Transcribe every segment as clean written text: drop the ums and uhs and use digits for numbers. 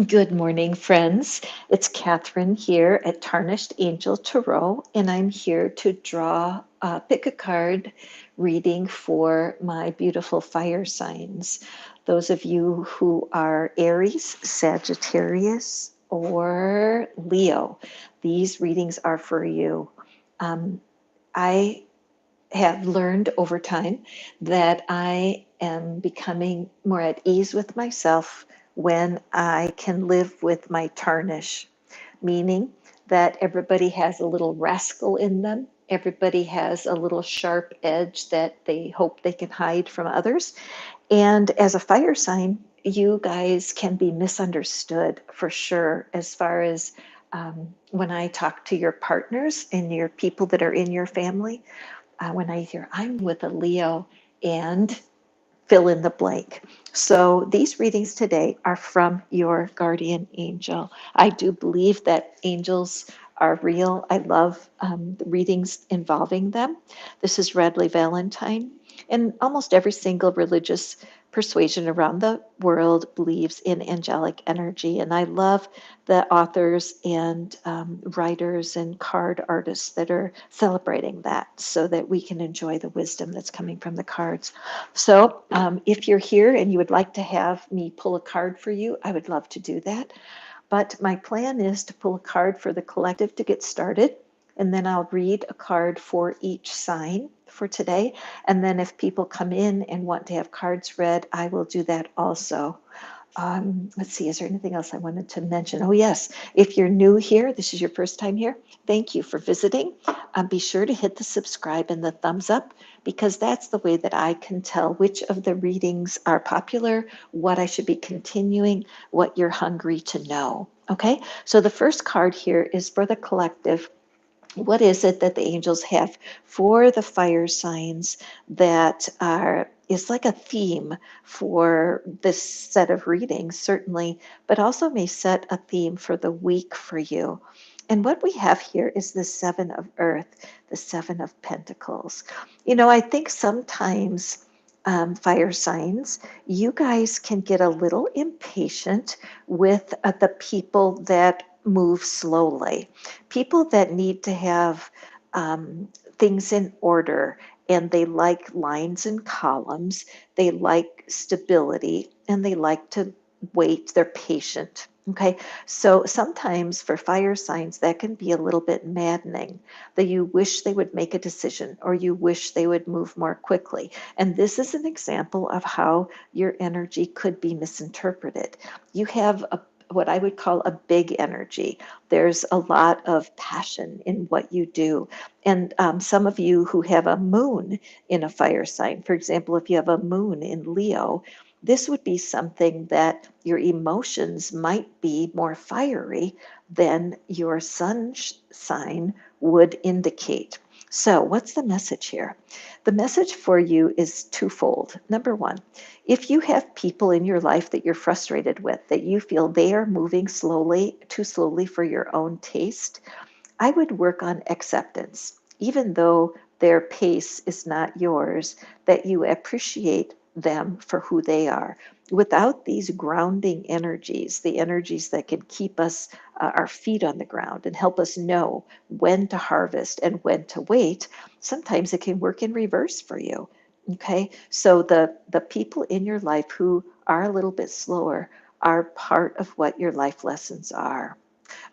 Good morning, friends. It's Catherine here at Tarnished Angel Tarot, and I'm here to draw a pick a card reading for my beautiful fire signs. Those of you who are Aries, Sagittarius, or Leo, these readings are for you. I have learned over time that I am becoming more at ease with myself when I can live with my tarnish, meaning that everybody has a little rascal in them. Everybody has a little sharp edge that they hope they can hide from others. And as a fire sign, you guys can be misunderstood for sure, as far as when I talk to your partners and your people that are in your family, when I hear I'm with a Leo and fill in the blank. So these readings today are from your guardian angel. I do believe that angels are real. I love the readings involving them. This is Radley Valentine, and almost every single religious persuasion around the world believes in angelic energy. And I love the authors and writers and card artists that are celebrating that so that we can enjoy the wisdom that's coming from the cards. So if you're here and you would like to have me pull a card for you, I would love to do that. But my plan is to pull a card for the collective to get started, and then I'll read a card for each sign for today. And then if people come in and want to have cards read, I will do that also. Let's see, is there anything else I wanted to mention? Oh, yes. If you're new here, this is your first time here, thank you for visiting. Be sure to hit the subscribe and the thumbs up, because that's the way that I can tell which of the readings are popular, what I should be continuing, what you're hungry to know. Okay, so the first card here is for the collective. What is it that the angels have for the fire signs that are is like a theme for this set of readings, certainly, but also may set a theme for the week for you. And what we have here is the Seven of Earth, the Seven of Pentacles. I think sometimes fire signs, you guys can get a little impatient with the people that move slowly, people that need to have things in order, and they like lines and columns, they like stability, and they like to wait, they're patient. Okay, so sometimes for fire signs, that can be a little bit maddening, that you wish they would make a decision or you wish they would move more quickly. And this is an example of how your energy could be misinterpreted. You have what I would call a big energy. There's a lot of passion in what you do. And some of you who have a moon in a fire sign, for example, if you have a moon in Leo, this would be something that your emotions might be more fiery than your sun sign would indicate. So, what's the message here? The message for you is twofold. Number one, if you have people in your life that you're frustrated with, that you feel they are moving slowly, too slowly for your own taste, I would work on acceptance, even though their pace is not yours, that you appreciate them for who they are. Without these grounding energies, the energies that can keep us, our feet on the ground and help us know when to harvest and when to wait, sometimes it can work in reverse for you. Okay, so the people in your life who are a little bit slower are part of what your life lessons are.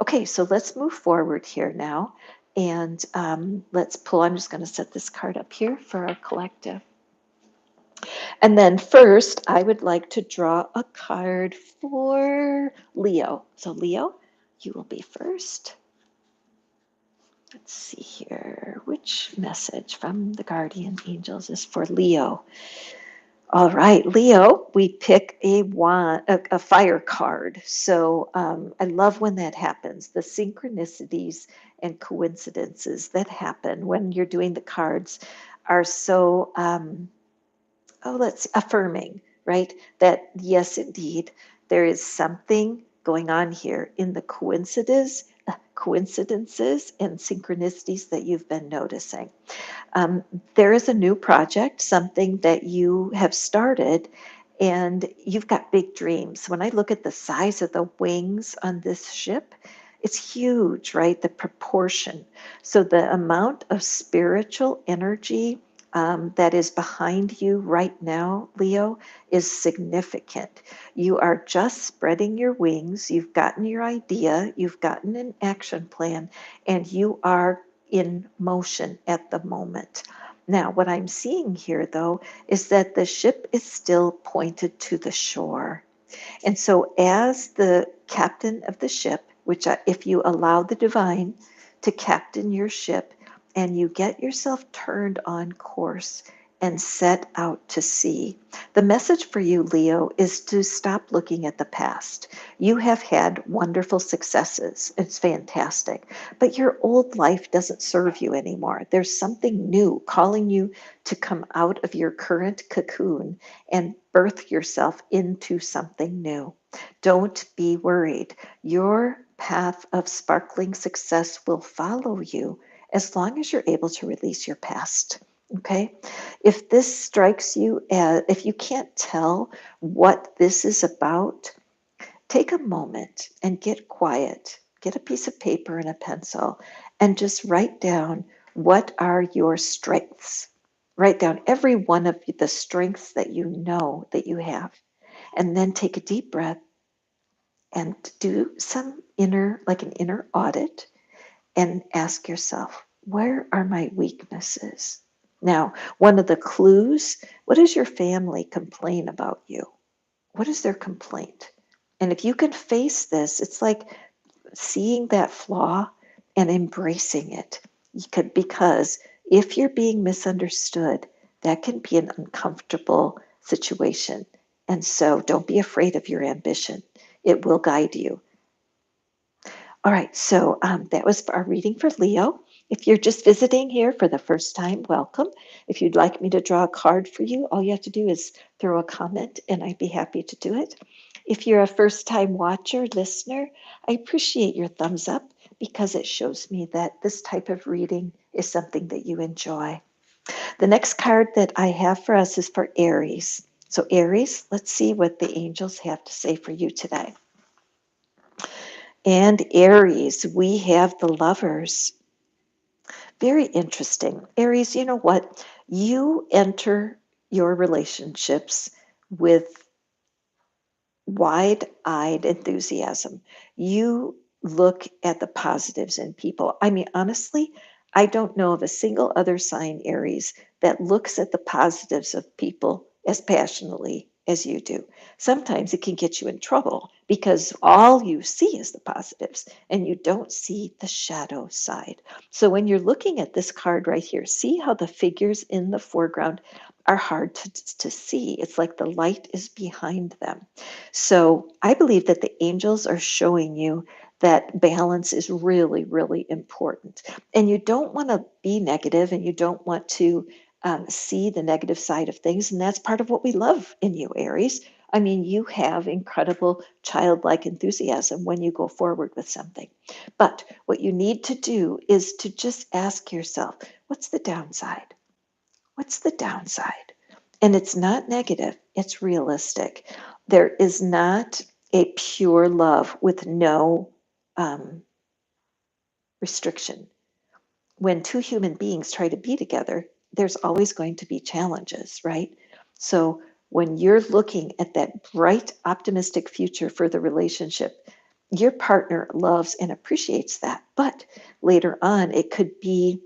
Okay, so let's move forward here now, and let's pull. I'm just going to set this card up here for our collective. And then first, I would like to draw a card for Leo. So Leo, you will be first. Let's see here. Which message from the guardian angels is for Leo? All right, Leo, we pick a fire card. So I love when that happens. The synchronicities and coincidences that happen when you're doing the cards are so, let's affirming, right? That yes, indeed, there is something going on here in the coincidences and synchronicities that you've been noticing. There is a new project, something that you have started, and you've got big dreams. When I look at the size of the wings on this ship, it's huge, right? The proportion. So the amount of spiritual energy that is behind you right now, Leo, is significant. You are just spreading your wings. You've gotten your idea, you've gotten an action plan, and you are in motion at the moment. Now, what I'm seeing here, though, is that the ship is still pointed to the shore. And so, as the captain of the ship, which if you allow the divine to captain your ship and you get yourself turned on course and set out to sea, the message for you, Leo, is to stop looking at the past. You have had wonderful successes. It's fantastic. But your old life doesn't serve you anymore. There's something new calling you to come out of your current cocoon and birth yourself into something new. Don't be worried. Your path of sparkling success will follow you as long as you're able to release your past. Okay? If this strikes you as, if you can't tell what this is about, take a moment and get quiet. Get a piece of paper and a pencil and just write down what are your strengths. Write down every one of the strengths that you know that you have. And then take a deep breath and do some like an inner audit and ask yourself, where are my weaknesses? Now, one of the clues, what does your family complain about you? What is their complaint? And if you can face this, it's like seeing that flaw and embracing it. Because if you're being misunderstood, that can be an uncomfortable situation. And so don't be afraid of your ambition, it will guide you. All right, so that was our reading for Leo. If you're just visiting here for the first time, welcome. If you'd like me to draw a card for you, all you have to do is throw a comment and I'd be happy to do it. If you're a first time watcher, listener, I appreciate your thumbs up because it shows me that this type of reading is something that you enjoy. The next card that I have for us is for Aries. So, Aries, let's see what the angels have to say for you today. And Aries, we have the Lovers. Very interesting. Aries, you know what? You enter your relationships with wide-eyed enthusiasm. You look at the positives in people. I mean, honestly, I don't know of a single other sign, Aries, that looks at the positives of people as passionately as you do. Sometimes it can get you in trouble because all you see is the positives and you don't see the shadow side. So when you're looking at this card right here, see how the figures in the foreground are hard to see. It's like the light is behind them. So I believe that the angels are showing you that balance is really, really important. And you don't want to be negative and you don't want to see the negative side of things. And that's part of what we love in you, Aries. I mean, you have incredible childlike enthusiasm when you go forward with something. But what you need to do is to just ask yourself, what's the downside? What's the downside? And it's not negative, it's realistic. There is not a pure love with no um, restriction. When two human beings try to be together, there's always going to be challenges, right? So when you're looking at that bright, optimistic future for the relationship, your partner loves and appreciates that. But later on, it could be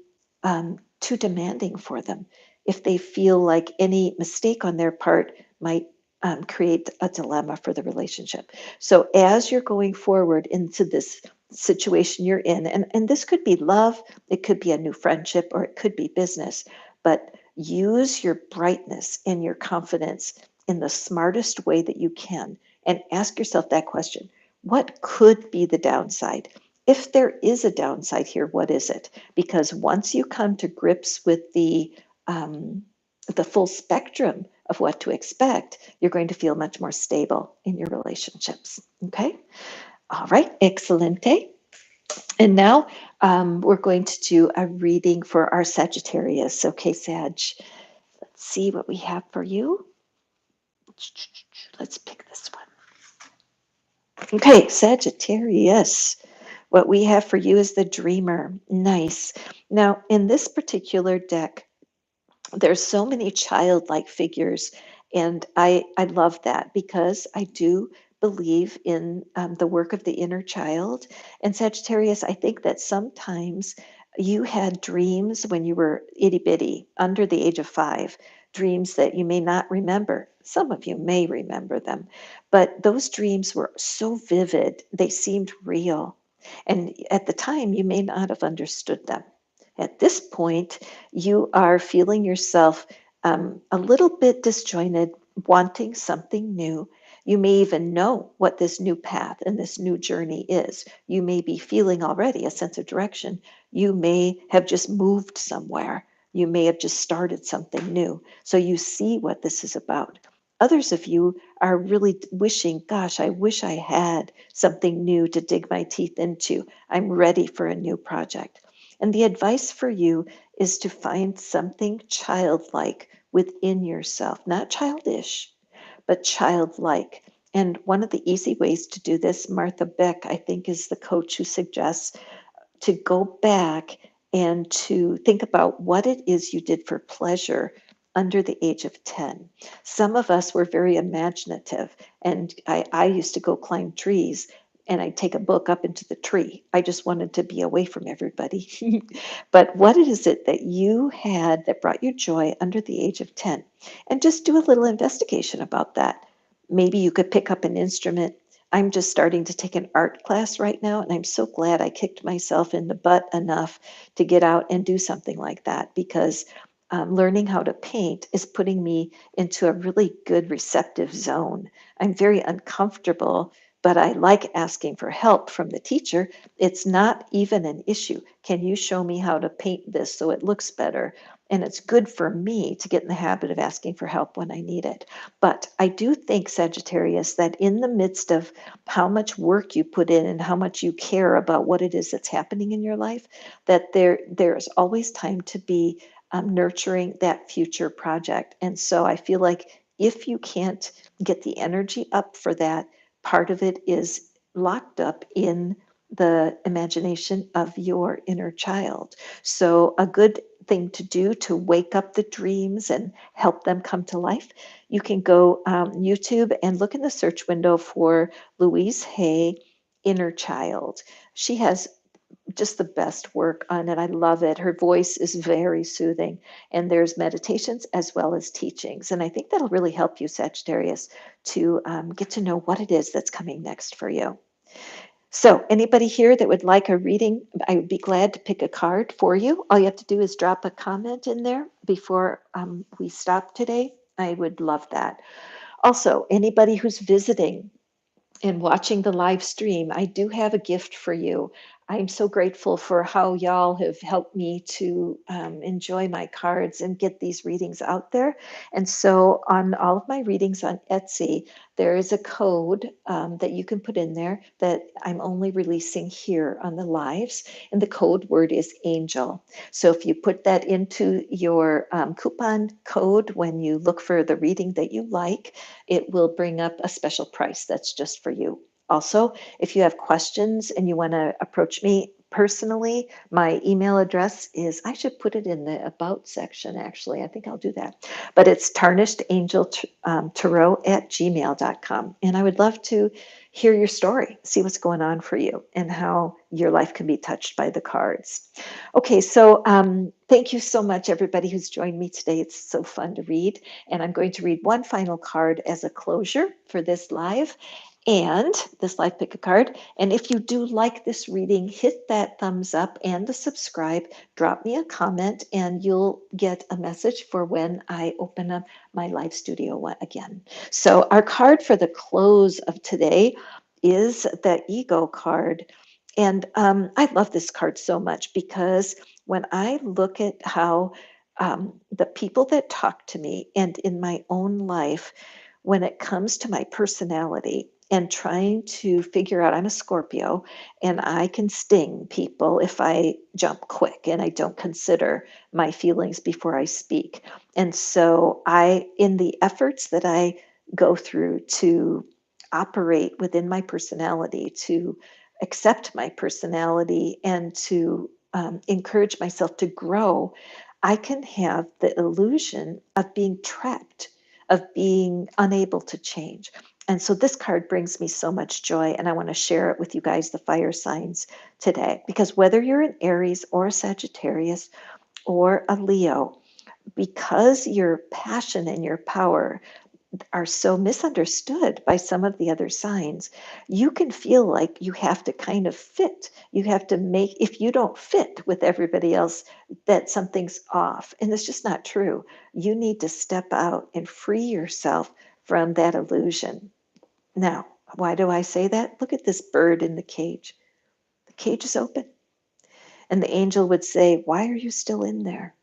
too demanding for them if they feel like any mistake on their part might create a dilemma for the relationship. So as you're going forward into this situation you're in, and this could be love, it could be a new friendship, or it could be business, but use your brightness and your confidence in the smartest way that you can and ask yourself that question. What could be the downside? If there is a downside here, what is it? Because once you come to grips with the full spectrum of what to expect, you're going to feel much more stable in your relationships. Okay? All right, excelente. And now we're going to do a reading for our Sagittarius. Okay, Sag, let's see what we have for you. Let's pick this one. Okay, Sagittarius. What we have for you is the Dreamer. Nice. Now, in this particular deck, there's so many childlike figures, and I love that because I do believe in the work of the inner child. And Sagittarius, I think that sometimes you had dreams when you were itty bitty, under the age of 5, dreams that you may not remember. Some of you may remember them, but those dreams were so vivid, they seemed real. And at the time, you may not have understood them. At this point, you are feeling yourself a little bit disjointed, wanting something new. You may even know what this new path and this new journey is. You may be feeling already a sense of direction. You may have just moved somewhere. You may have just started something new. So you see what this is about. Others of you are really wishing, gosh, I wish I had something new to dig my teeth into. I'm ready for a new project. And the advice for you is to find something childlike within yourself, not childish, but childlike. And one of the easy ways to do this, Martha Beck, I think, is the coach who suggests to go back and to think about what it is you did for pleasure under the age of 10. Some of us were very imaginative, and I used to go climb trees and I'd take a book up into the tree. I just wanted to be away from everybody. But what is it that you had that brought you joy under the age of 10? And just do a little investigation about that. Maybe you could pick up an instrument. I'm just starting to take an art class right now, and I'm so glad I kicked myself in the butt enough to get out and do something like that because learning how to paint is putting me into a really good receptive zone. I'm very uncomfortable, but I like asking for help from the teacher. It's not even an issue. Can you show me how to paint this so it looks better? And it's good for me to get in the habit of asking for help when I need it. But I do think, Sagittarius, that in the midst of how much work you put in and how much you care about what it is that's happening in your life, that there's always time to be nurturing that future project. And so I feel like if you can't get the energy up for that, part of it is locked up in the imagination of your inner child. So a good thing to do to wake up the dreams and help them come to life, you can go YouTube and look in the search window for Louise Hay, Inner Child. She has just the best work on it. I love it. Her voice is very soothing, and there's meditations as well as teachings. And I think that'll really help you, Sagittarius, to get to know what it is that's coming next for you. So, anybody here that would like a reading, I would be glad to pick a card for you. All you have to do is drop a comment in there before we stop today. I would love that. Also, anybody who's visiting and watching the live stream, I do have a gift for you. I'm so grateful for how y'all have helped me to enjoy my cards and get these readings out there. And so, on all of my readings on Etsy, there is a code that you can put in there that I'm only releasing here on the lives. And the code word is angel. So, if you put that into your coupon code when you look for the reading that you like, it will bring up a special price that's just for you. Also, if you have questions and you want to approach me personally, my email address is, I should put it in the about section actually. I think I'll do that. But it's tarnishedangel tarot@gmail.com. And I would love to hear your story, see what's going on for you, and how your life can be touched by the cards. Okay, so thank you so much, everybody who's joined me today. It's so fun to read. And I'm going to read one final card as a closure for this live. And this live pick a card. And if you do like this reading, hit that thumbs up and the subscribe. Drop me a comment, and you'll get a message for when I open up my live studio again. So, our card for the close of today is the Ego card. And I love this card so much because when I look at how the people that talk to me and in my own life, when it comes to my personality and trying to figure out, I'm a Scorpio and I can sting people if I jump quick and I don't consider my feelings before I speak. And so in the efforts that I go through to operate within my personality, to accept my personality, and to encourage myself to grow, I can have the illusion of being trapped, of being unable to change. And so this card brings me so much joy, and I want to share it with you guys, the fire signs, today. Because whether you're an Aries or a Sagittarius or a Leo, because your passion and your power are so misunderstood by some of the other signs, you can feel like you have to kind of fit. You have to make, if you don't fit with everybody else, that something's off. And it's just not true. You need to step out and free yourself from that illusion. Now, why do I say that? Look at this bird in the cage. The cage is open. And the angel would say, why are you still in there?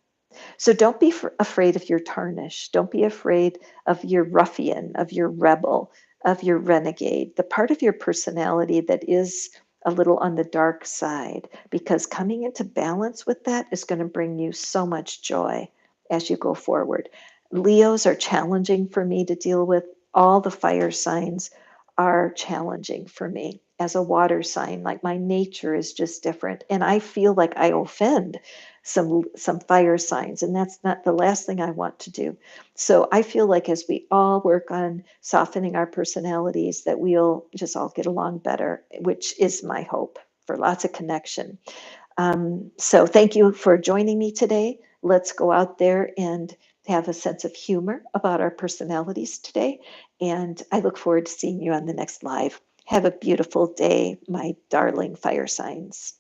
So don't be afraid of your tarnish. Don't be afraid of your ruffian, of your rebel, of your renegade, the part of your personality that is a little on the dark side, because coming into balance with that is going to bring you so much joy as you go forward. Leos are challenging for me to deal with. All the fire signs are challenging for me as a water sign. Like my nature is just different. And I feel like I offend some fire signs, and that's not the last thing I want to do. So I feel like as we all work on softening our personalities, that we'll just all get along better, which is my hope for lots of connection. So thank you for joining me today. Let's go out there and have a sense of humor about our personalities today. And I look forward to seeing you on the next live. Have a beautiful day, my darling fire signs.